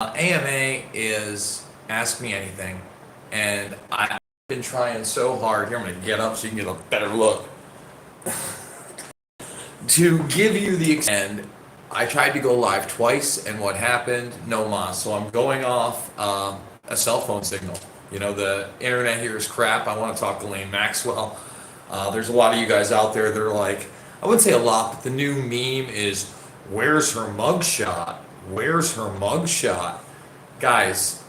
AMA is Ask Me Anything, and I've been trying so hard. Here, I'm going to get up so you can get a better look. To give you the and I tried to go live twice, and what happened? No mas. So I'm going off a cell phone signal. You know, the internet here is crap. I want to talk to Gislaine Maxwell. There's a lot of you guys out there that are like, I wouldn't say a lot, but the new meme is, "Where's her mugshot? Where's her mugshot?" Guys,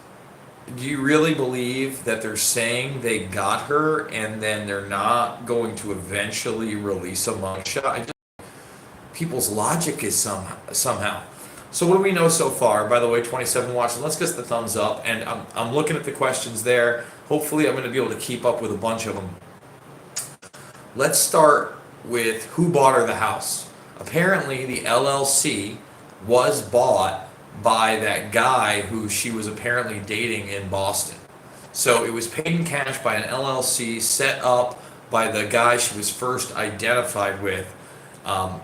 do you really believe that they're saying they got her and then they're not going to eventually release a mugshot? People's logic is somehow. So what do we know so far? By the way, 27 watching. Let's get the thumbs up. And I'm looking at the questions there. Hopefully I'm going to be able to keep up with a bunch of them. Let's start with who bought her the house. Apparently the LLC was bought by that guy who she was apparently dating in Boston. So it was paid in cash by an LLC set up by the guy she was first identified with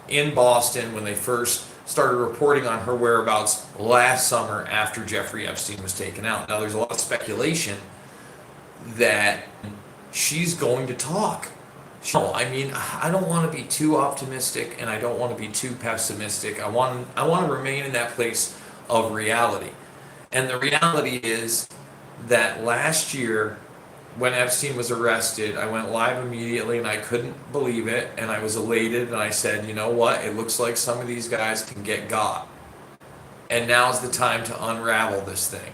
in Boston when they first started reporting on her whereabouts last summer after Jeffrey Epstein was taken out. Now, there's a lot of speculation that she's going to talk. No, I mean, I don't want to be too optimistic and I don't want to be too pessimistic. I want to remain in that place of reality. And the reality is that last year, when Epstein was arrested, I went live immediately and I couldn't believe it, and I was elated, and I said, you know what, it looks like some of these guys can get got. And now's the time to unravel this thing.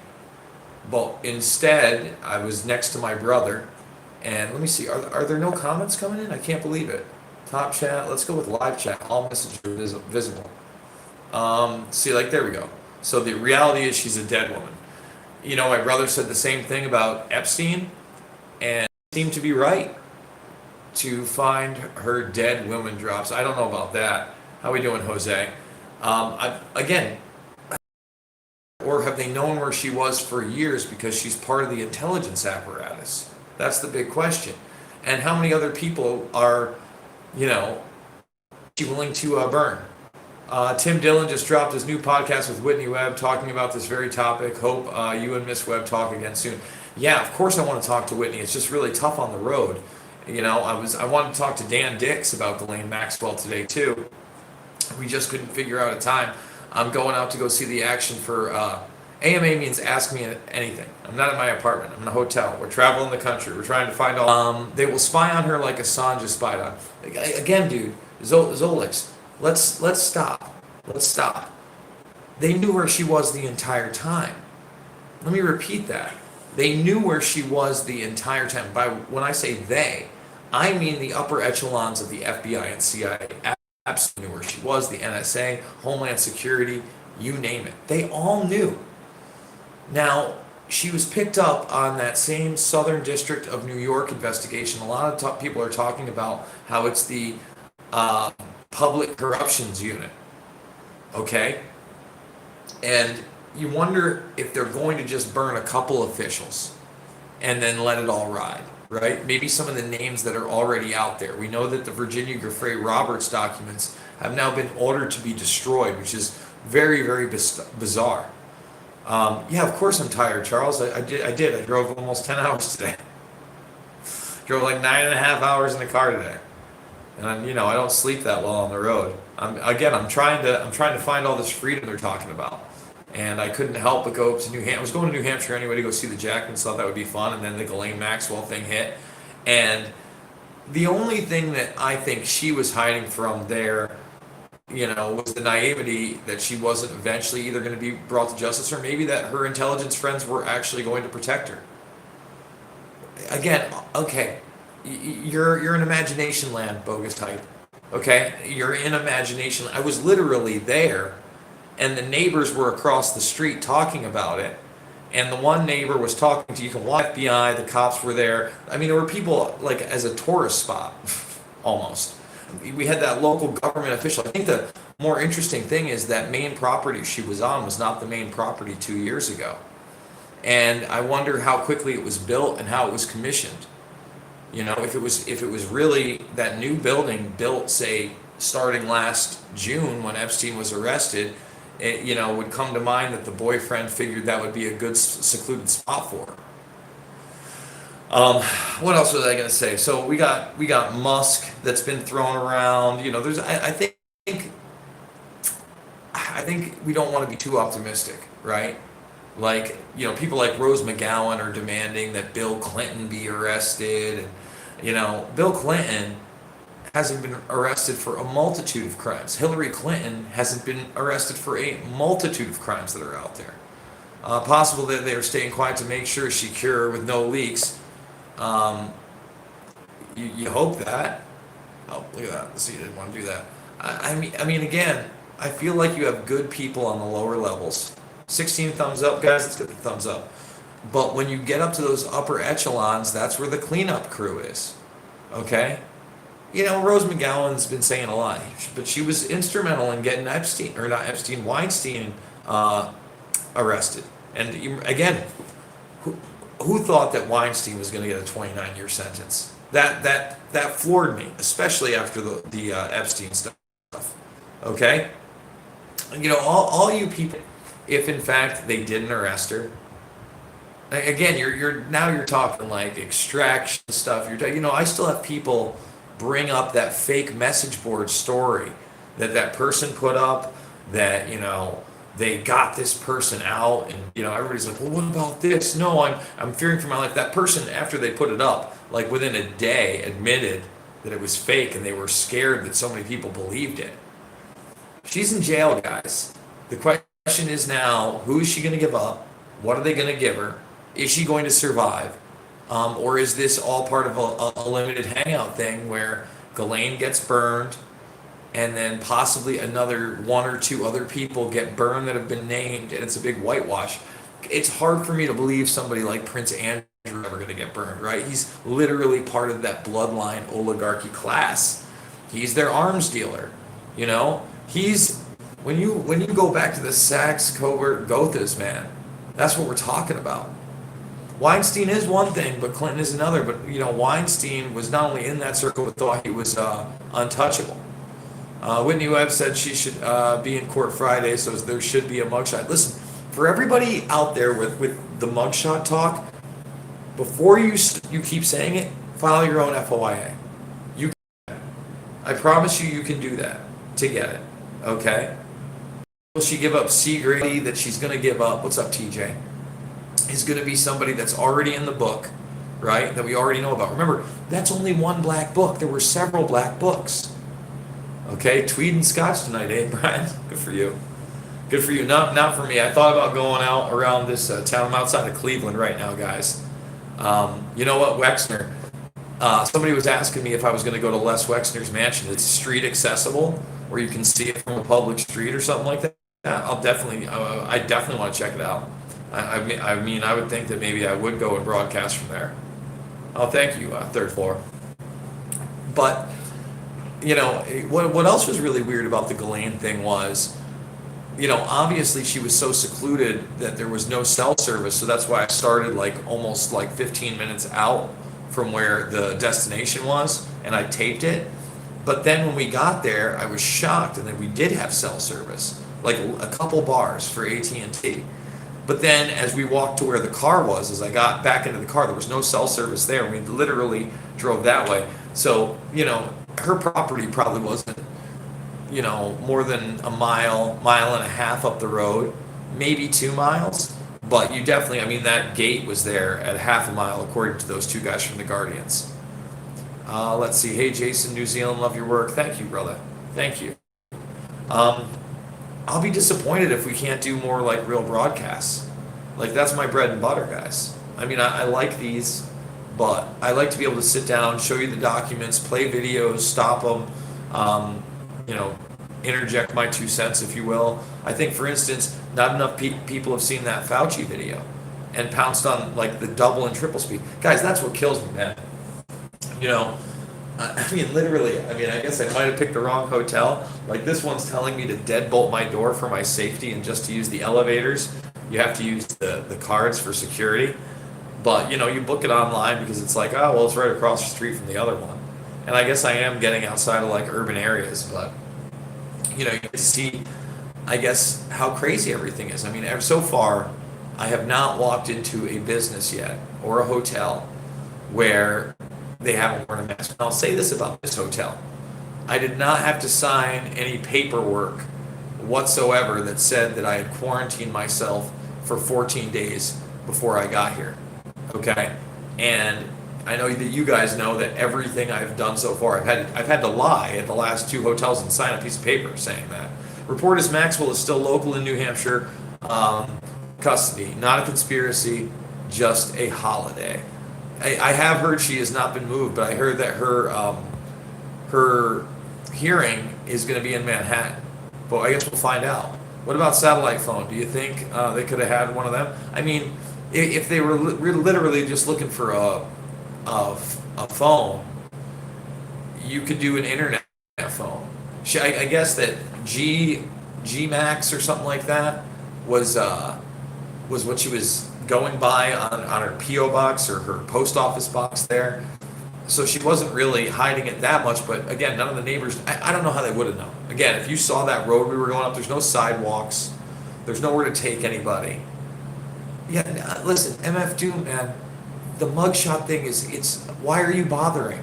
But instead, I was next to my brother, and let me see, are there no comments coming in? I can't believe it. Top chat, let's go with live chat, all messages are visible. See, like, there we go. So the reality is she's a dead woman. You know, my brother said the same thing about Epstein, and seemed to be right. To find her dead woman drops. I don't know about that. How we doing, Jose? Again, or have they known where she was for years because she's part of the intelligence apparatus? That's the big question. And how many other people are, you know, she willing to burn? Tim Dillon just dropped his new podcast with Whitney Webb talking about this very topic. Hope you and Miss Webb talk again soon. Yeah, of course I want to talk to Whitney. It's just really tough on the road. You know, I wanted to talk to Dan Dix about Gislaine Maxwell today too. We just couldn't figure out a time. I'm going out to go see the action for AMA means Ask Me Anything. I'm not in my apartment. I'm in a hotel. We're traveling the country. We're trying to find all. They will spy on her like Assange is spied on. Again, dude, Zolix, let's stop. Let's stop. They knew where she was the entire time. Let me repeat that. They knew where she was the entire time. When I say they, I mean the upper echelons of the FBI and CIA absolutely knew where she was, the NSA, Homeland Security, you name it. They all knew. Now, she was picked up on that same Southern District of New York investigation. A lot of people are talking about how it's the Public Corruptions Unit. Okay? And you wonder if they're going to just burn a couple officials and then let it all ride, right? Maybe some of the names that are already out there. We know that the Virginia Giuffre Roberts documents have now been ordered to be destroyed, which is very, very bizarre. Yeah, of course I'm tired, Charles. I did. I drove almost 10 hours today. Drove like 9.5 hours in the car today. And I don't sleep that well on the road. I'm trying to find all this freedom they're talking about. And I couldn't help but go up to New Hampshire. I was going to New Hampshire anyway to go see the Jacksons. Thought that would be fun. And then the Gislaine Maxwell thing hit. And the only thing that I think she was hiding from there, was the naivety that she wasn't eventually either going to be brought to justice or maybe that her intelligence friends were actually going to protect her. Again, okay, you're in imagination land, bogus type. Okay, you're in imagination. I was literally there. And the neighbors were across the street talking about it. And the one neighbor was talking to, you can watch FBI, the cops were there. I mean, there were people like as a tourist spot, almost. We had that local government official. I think the more interesting thing is that main property she was on was not the main property 2 years ago. And I wonder how quickly it was built and how it was commissioned. If it was really that new building built, say, starting last June when Epstein was arrested, would come to mind that the boyfriend figured that would be a good secluded spot for her. What else was I going to say? So we got Musk that's been thrown around. There's I think we don't want to be too optimistic, right? Like, people like Rose McGowan are demanding that Bill Clinton be arrested, and Bill Clinton hasn't been arrested for a multitude of crimes. Hillary Clinton hasn't been arrested for a multitude of crimes that are out there. Possible that they are staying quiet to make sure she's secure with no leaks. You hope that. Oh, look at that. Let's see, you didn't want to do that. I mean, again, I feel like you have good people on the lower levels. 16 thumbs up, guys. Let's get the thumbs up. But when you get up to those upper echelons, that's where the cleanup crew is. Okay? Rose McGowan's been saying a lot, but she was instrumental in getting Weinstein arrested. And again, who thought that Weinstein was going to get a 29-year sentence? That floored me, especially after the Epstein stuff. Okay? All you people, if in fact they didn't arrest her, again, you're talking like extraction stuff. I still have people bring up that fake message board story that person put up, that they got this person out, and everybody's like, well, what about this? No, I'm fearing for my life. That person, after they put it up, like within a day, admitted that it was fake, and they were scared that so many people believed it. She's in jail, guys. The question is now, who is she going to give up? What are they going to give her? Is she going to survive? Or is this all part of a limited hangout thing where Gislaine gets burned, and then possibly another one or two other people get burned that have been named, and it's a big whitewash? It's hard for me to believe somebody like Prince Andrew is ever going to get burned, right? He's literally part of that bloodline oligarchy class. He's their arms dealer. He's when you go back to the Sachs, Covert, Gothas, man, that's what we're talking about. Weinstein is one thing, but Clinton is another. But Weinstein was not only in that circle, but thought he was untouchable. Whitney Webb said she should be in court Friday, so there should be a mugshot. Listen, for everybody out there with the mugshot talk, before you keep saying it, file your own FOIA. I promise you can do that to get it. Okay? Will she give up C. Grady that she's going to give up? What's up, TJ? Is going to be somebody that's already in the book, right? That we already know about. Remember, that's only one black book. There were several black books. Okay, Tweed and Scotch tonight, eh, Brian? Good for you. Good for you. Not for me. I thought about going out around this town. I'm outside of Cleveland right now, guys. You know what, Wexner? Somebody was asking me if I was going to go to Les Wexner's mansion. It's street accessible, where you can see it from a public street or something like that. I definitely want to check it out. I mean, I would think that maybe I would go and broadcast from there. Oh, thank you, third floor. But, what else was really weird about the Gislaine thing was, obviously she was so secluded that there was no cell service, so that's why I started almost 15 minutes out from where the destination was, and I taped it. But then when we got there, I was shocked, and then we did have cell service, like a couple bars for AT&T. But then as we walked to where the car was, as I got back into the car, there was no cell service there. We literally drove that way. So, her property probably wasn't, more than a mile and a half up the road, maybe 2 miles. But you definitely, that gate was there at half a mile, according to those two guys from the Guardians. Let's see. Hey, Jason, New Zealand, love your work. Thank you, brother. Thank you. I'll be disappointed if we can't do more real broadcasts. That's my bread and butter, guys. I like these, but I like to be able to sit down, show you the documents, play videos, stop them, interject my 2 cents, if you will. I think, for instance, not enough people have seen that Fauci video and pounced on the double and triple speed. Guys, that's what kills me, man. Literally, I guess I might have picked the wrong hotel. This one's telling me to deadbolt my door for my safety, and just to use the elevators, you have to use the cards for security. But, you book it online because it's it's right across the street from the other one. And I guess I am getting outside of urban areas, but, you get to see, I guess, how crazy everything is. I mean, so far, I have not walked into a business yet or a hotel where they haven't worn a mask. And I'll say this about this hotel. I did not have to sign any paperwork whatsoever that said that I had quarantined myself for 14 days before I got here. Okay? And I know that you guys know that everything I've done so far, I've had to lie at the last 2 hotels and sign a piece of paper saying that. Report is Maxwell is still local in New Hampshire, custody, not a conspiracy, just a holiday. I have heard she has not been moved, but I heard that her hearing is going to be in Manhattan. But I guess we'll find out. What about satellite phone? Do you think they could have had one of them? I mean, if they were literally just looking for a phone, you could do an internet phone. I guess that G-Max or something like that was what she was going by on her P.O. box or her post office box there. So she wasn't really hiding it that much, but again, none of the neighbors, I don't know how they would have known. Again, if you saw that road we were going up, there's no sidewalks, there's nowhere to take anybody. Yeah, listen, MF Doom, man, the mugshot thing it's why are you bothering?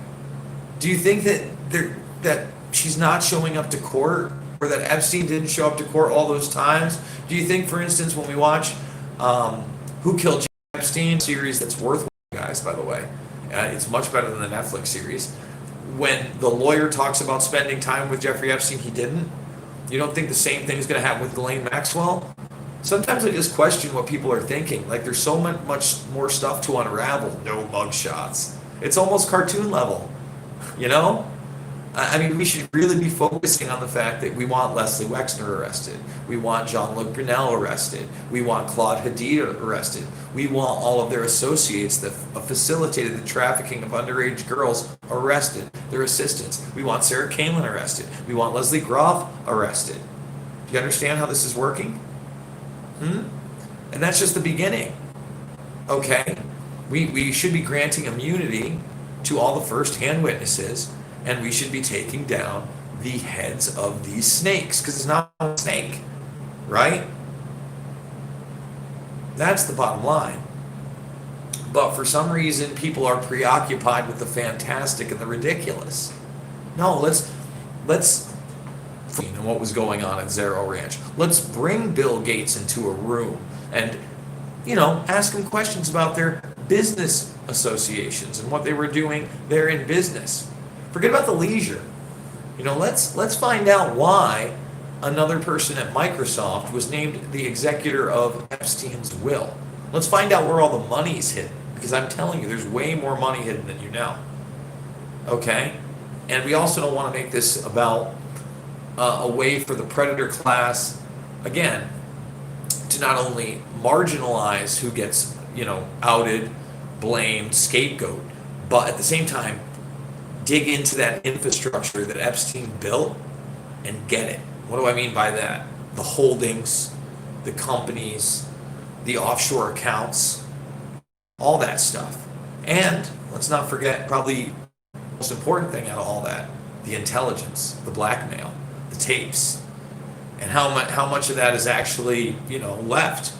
Do you think that she's not showing up to court, or that Epstein didn't show up to court all those times? Do you think, for instance, when we watch Who Killed Epstein series, that's worth watching, guys, by the way, it's much better than the Netflix series, when the lawyer talks about spending time with Jeffrey Epstein, he didn't? You don't think the same thing is going to happen with Gislaine Maxwell? Sometimes I just question what people are thinking. Like, there's so much more stuff to unravel. No mugshots. It's almost cartoon level, you know? I mean, we should really be focusing on the fact that we want Leslie Wexner arrested. We want Jean-Luc Brunel arrested. We want Claude Hadid arrested. We want all of their associates that facilitated the trafficking of underage girls arrested, their assistants. We want Sarah Palin arrested. We want Leslie Groff arrested. Do you understand how this is working? And that's just the beginning. Okay? We should be granting immunity to all the first-hand witnesses, and we should be taking down the heads of these snakes, because it's not a snake, right? That's the bottom line. But for some reason, people are preoccupied with the fantastic and the ridiculous. No, let's and what was going on at Zero Ranch. Let's bring Bill Gates into a room and, ask him questions about their business associations and what they were doing there in business. Forget about the leisure. Let's find out why another person at Microsoft was named the executor of Epstein's will. Let's find out where all the money's hidden, because I'm telling you, there's way more money hidden than you know. Okay? And we also don't want to make this about a way for the predator class, again, to not only marginalize who gets, outed, blamed, scapegoat, but at the same time, dig into that infrastructure that Epstein built and get it. What do I mean by that? The holdings, the companies, the offshore accounts, all that stuff. And let's not forget, probably the most important thing out of all that, the intelligence, the blackmail, the tapes, and how much of that is actually, left.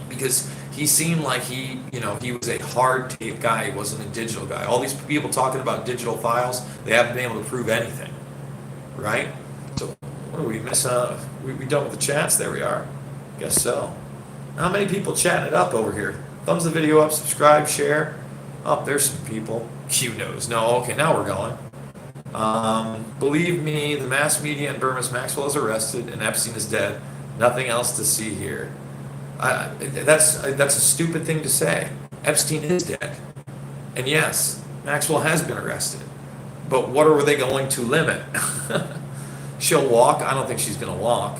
Because he seemed like he was a hard tape guy. He wasn't a digital guy. All these people talking about digital files, they haven't been able to prove anything, right? So what do we miss? We done with the chats? There we are. Guess so. How many people chatting it up over here? Thumbs the video up, subscribe, share. Oh, there's some people. Q knows. No, okay, now we're going. Believe me, the mass media in Burma's Maxwell is arrested and Epstein is dead. Nothing else to see here. That's a stupid thing to say. Epstein is dead. And yes, Maxwell has been arrested. But what are they going to limit? She'll walk? I don't think she's going to walk.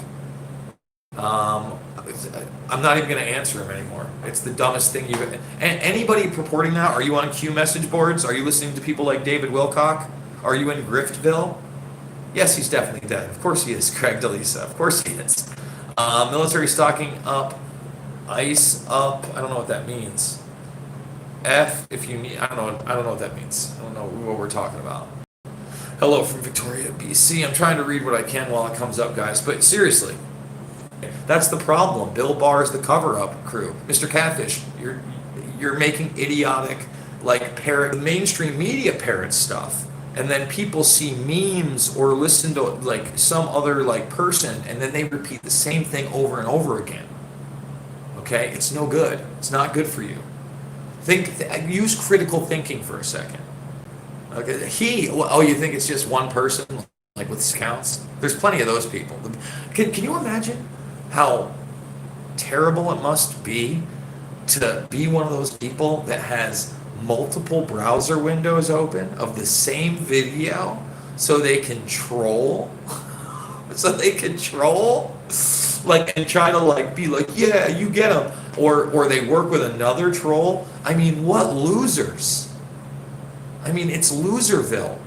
I'm not even going to answer him anymore. It's the dumbest thing you've... Anybody purporting that? Are you on Q message boards? Are you listening to people like David Wilcock? Are you in Griftville? Yes, he's definitely dead. Of course he is, Craig DeLisa. Of course he is. Military stocking up. ICE up. I don't know what that means. F if you need... I don't know what that means. I don't know what we're talking about. Hello from Victoria, BC. I'm trying to read what I can while it comes up, guys. But seriously, That's the problem. Bill Barr is the cover-up crew. Mr. Catfish, you're making idiotic, like, parrot, mainstream media parrot stuff. And then people see memes or listen to, like, some other, like, person, and then they repeat the same thing over and over again. Okay? It's no good. It's not good for you. Use critical thinking for a second. Okay? You think it's just one person, like with counts? There's plenty of those people. Can you imagine how terrible it must be to be one of those people that has multiple browser windows open of the same video so they can troll? Like, and try to, like, be like, yeah, you get them. Or they work with another troll. I mean, what losers? I mean, it's Loserville.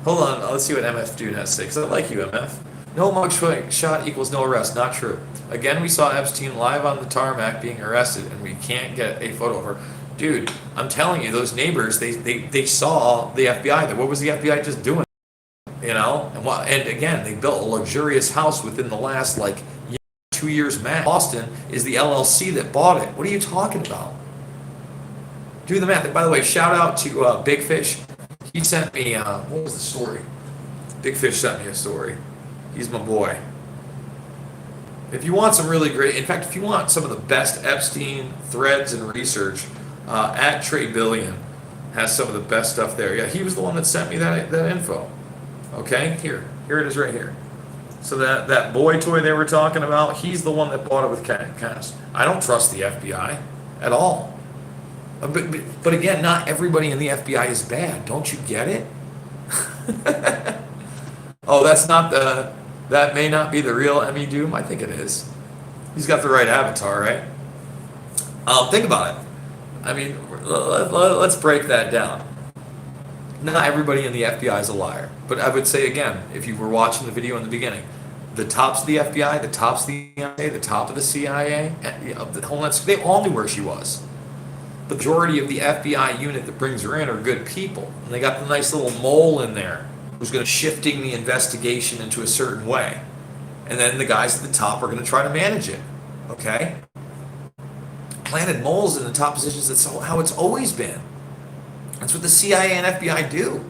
Hold on, let's see what MF Dude has to say, because I like you, MF. No mugshot equals no arrest. Not true. Again, we saw Epstein live on the tarmac being arrested, and we can't get a photo of her. Dude, I'm telling you, those neighbors, they saw the FBI. What was the FBI just doing? You know? And again, they built a luxurious house within the last, like, 2 years max. Boston is the LLC that bought it. What are you talking about? Do the math. And by the way, shout out to Big Fish. He sent me, what was the story? Big Fish sent me a story. He's my boy. If you want some really great, in fact, if you want some of the best Epstein threads and research, at Trey Billion has some of the best stuff there. Yeah, he was the one that sent me that info. Okay, here it is right here. So that boy toy they were talking about, he's the one that bought it with cash. I don't trust the FBI at all. But again, not everybody in the FBI is bad. Don't you get it? Oh, that may not be the real Emmy Doom. I think it is. He's got the right avatar, right? Think about it. I mean, let's break that down. Not everybody in the FBI is a liar. But I would say again, if you were watching the video in the beginning, the tops of the FBI, the tops of the CIA, the top of the CIA, of the Homeland Security, they all knew where she was. The majority of the FBI unit that brings her in are good people. And they got the nice little mole in there who's going to shifting the investigation into a certain way. And then the guys at the top are going to try to manage it. Okay? Planted moles in the top positions, that's how it's always been. That's what the CIA and FBI do.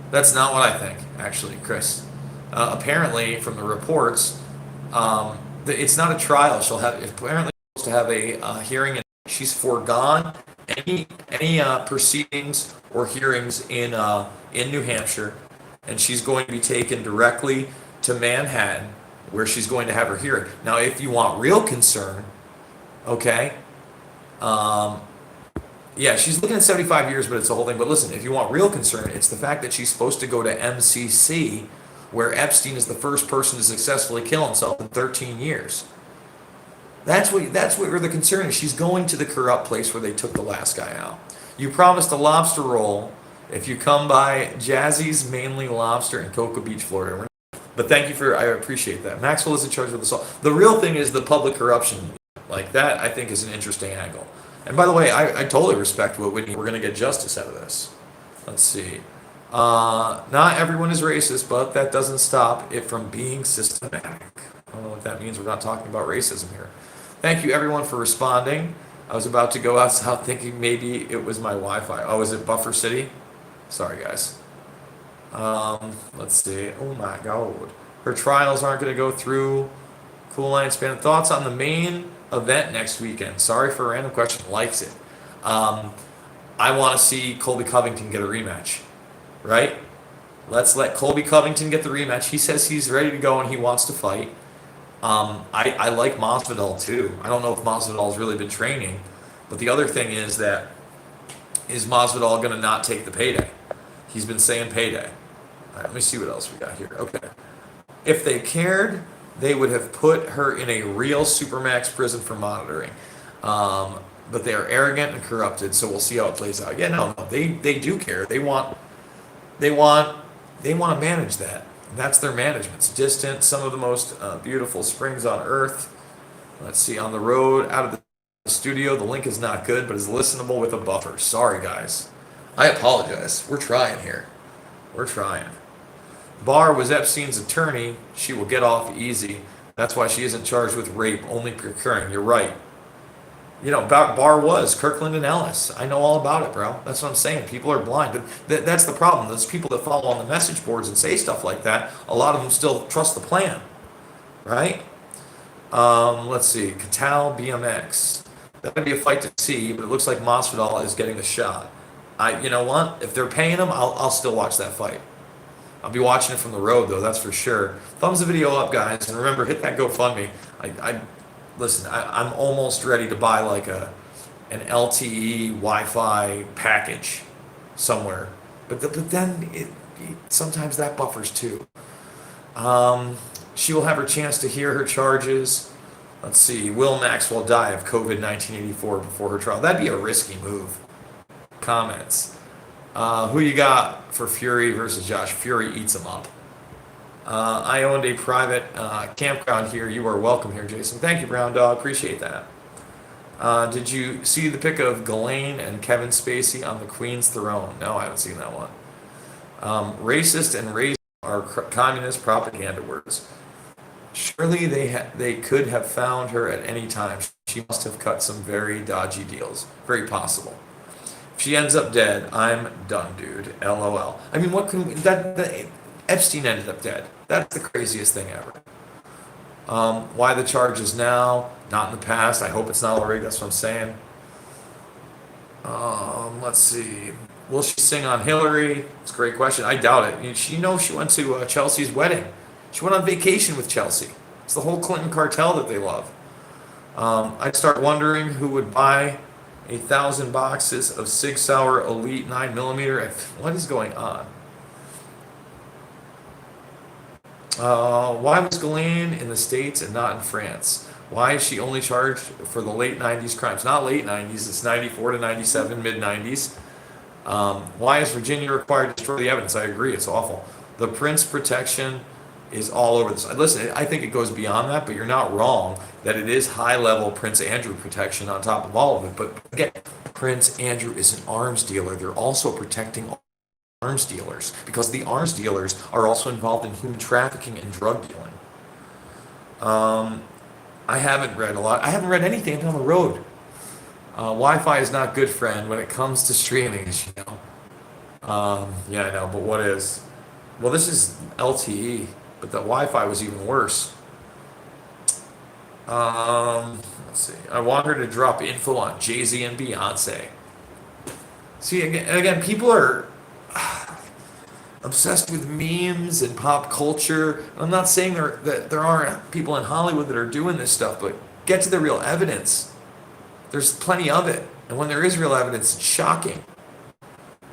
That's not what I think, actually, Chris. Apparently, from the reports, it's not a trial. She'll have apparently supposed to have a hearing, and she's foregone any proceedings or hearings in New Hampshire, and she's going to be taken directly to Manhattan, where she's going to have her hearing. Now, if you want real concern, okay, yeah, she's looking at 75 years, but it's the whole thing. But listen, if you want real concern, it's the fact that she's supposed to go to MCC, where Epstein is the first person to successfully kill himself in 13 years. That's what the concern is. She's going to the corrupt place where they took the last guy out. You promised a lobster roll if you come by Jazzy's Mainly Lobster in Cocoa Beach, Florida. But thank you I appreciate that. Maxwell is in charge of the salt. The real thing is the public corruption. Like that, I think, is an interesting angle. And by the way, I totally respect what Whitney. We're going to get justice out of this. Let's see. Not everyone is racist, but that doesn't stop it from being systematic. I don't know what that means. We're not talking about racism here. Thank you, everyone, for responding. I was about to go outside thinking maybe it was my Wi-Fi. Oh, is it Buffer City? Sorry, guys. Let's see. Oh, my God. Her trials aren't going to go through. Cool Line Span. Thoughts on the main event next weekend? Sorry for a random question. Likes it. I want to see Colby Covington get a rematch. Right? Let's let Colby Covington get the rematch. He says he's ready to go and he wants to fight. I like Masvidal too. I don't know if Masvidal's really been training, but the other thing is Masvidal going to not take the payday? He's been saying payday. All right, let me see what else we got here. Okay. If they cared, they would have put her in a real Supermax prison for monitoring. But they are arrogant and corrupted, so we'll see how it plays out. Yeah, no, they do care. They want to manage that. That's their management. It's distant. Some of the most beautiful springs on earth. Let's see, on the road, out of the studio. The link is not good, but is listenable with a buffer. Sorry, guys. I apologize. We're trying here. We're trying. Barr was Epstein's attorney. She will get off easy. That's why she isn't charged with rape, only procuring. You're right. You know, Barr was Kirkland and Ellis. I know all about it, bro. That's what I'm saying. People are blind. But that's the problem. Those people that follow on the message boards and say stuff like that, a lot of them still trust the plan, right? Let's see. Catal BMX. That would be a fight to see, but it looks like Masvidal is getting the shot. You know what? If they're paying him, I'll still watch that fight. I'll be watching it from the road, though. That's for sure. Thumbs the video up, guys, and remember, hit that GoFundMe. Listen. I'm almost ready to buy like an LTE Wi-Fi package somewhere, but then sometimes that buffers too. She will have her chance to hear her charges. Let's see. Will Maxwell die of COVID 1984 before her trial? That'd be a risky move. Comments. Who you got for Fury versus Josh? Fury eats him up. I owned a private campground here. You are welcome here, Jason. Thank you, Brown Dog. Appreciate that. Did you see the pic of Gislaine and Kevin Spacey on the Queen's throne? No, I haven't seen that one. Racist and racist are communist propaganda words. Surely they could have found her at any time. She must have cut some very dodgy deals. Very possible. If she ends up dead, I'm done, dude. LOL. I mean, what can Epstein ended up dead. That's the craziest thing ever. Why the charges now, not in the past? I hope it's not already. That's what I'm saying. Let's see. Will she sing on Hillary? It's a great question. I doubt it. She went to Chelsea's wedding. She went on vacation with Chelsea. It's the whole Clinton cartel that they love. I'd start wondering who would buy 1,000 boxes of Sig Sauer Elite 9mm. What is going on? Why was Gislaine in the States and not in France? Why is she only charged for the late 90s crimes? Not late 90s, it's 94 to 97, mid 90s. Why is Virginia required to destroy the evidence? I agree, it's awful. The Prince protection is all over this. Listen, I think it goes beyond that, but you're not wrong that it is high-level Prince Andrew protection on top of all of it. But again, Prince Andrew is an arms dealer. They're also protecting arms dealers because the arms dealers are also involved in human trafficking and drug dealing. I haven't read a lot. I haven't read anything on the road. Wi-Fi is not good, friend, when it comes to streaming, you know. Yeah, I know, but what is? Well, this is LTE, but the Wi-Fi was even worse. Let's see. I want her to drop info on Jay-Z and Beyonce. See, again, people are obsessed with memes and pop culture. I'm not saying that there aren't people in Hollywood that are doing this stuff, but get to the real evidence. There's plenty of it. And when there is real evidence, it's shocking.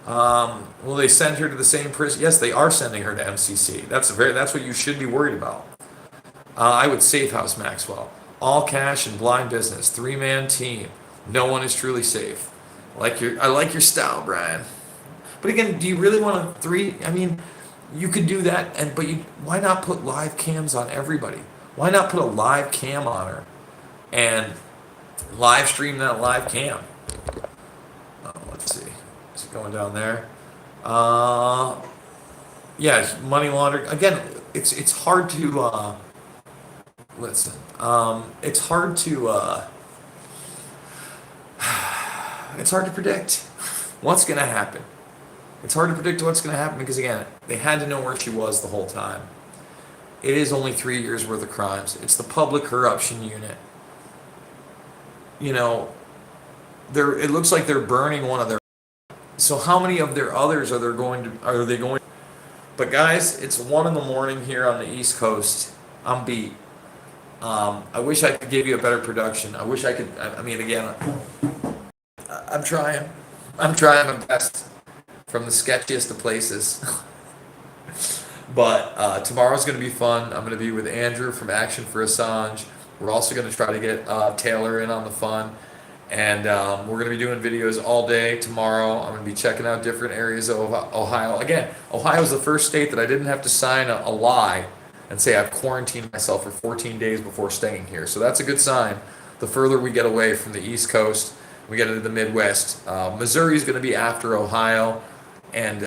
Will they send her to the same prison? Yes, they are sending her to MCC. That's what you should be worried about. I would safe house Maxwell. All cash and blind business. 3-man team. No one is truly safe. I like your style, Brian. But again, do you really want I mean, you could do that, but why not put live cams on everybody? Why not put a live cam on her and live stream that live cam? Let's see. Is it going down there? Yeah, money laundering. Again, it's hard to listen. It's hard to predict what's going to happen. It's hard to predict what's going to happen because, again, they had to know where she was the whole time. It is only 3 years worth of crimes. It's the public corruption unit. You know, it looks like they're burning one of their. So how many of their others are they going? But guys, it's 1 a.m. here on the East Coast. I'm beat. I wish I could give you a better production. I wish I could. I mean, again, I'm trying. I'm trying my best. From the sketchiest of places. But tomorrow's going to be fun. I'm going to be with Andrew from Action for Assange. We're also going to try to get Taylor in on the fun. And we're going to be doing videos all day tomorrow. I'm going to be checking out different areas of Ohio. Again, Ohio is the first state that I didn't have to sign a lie and say I've quarantined myself for 14 days before staying here. So that's a good sign. The further we get away from the East Coast, we get into the Midwest. Missouri is going to be after Ohio. And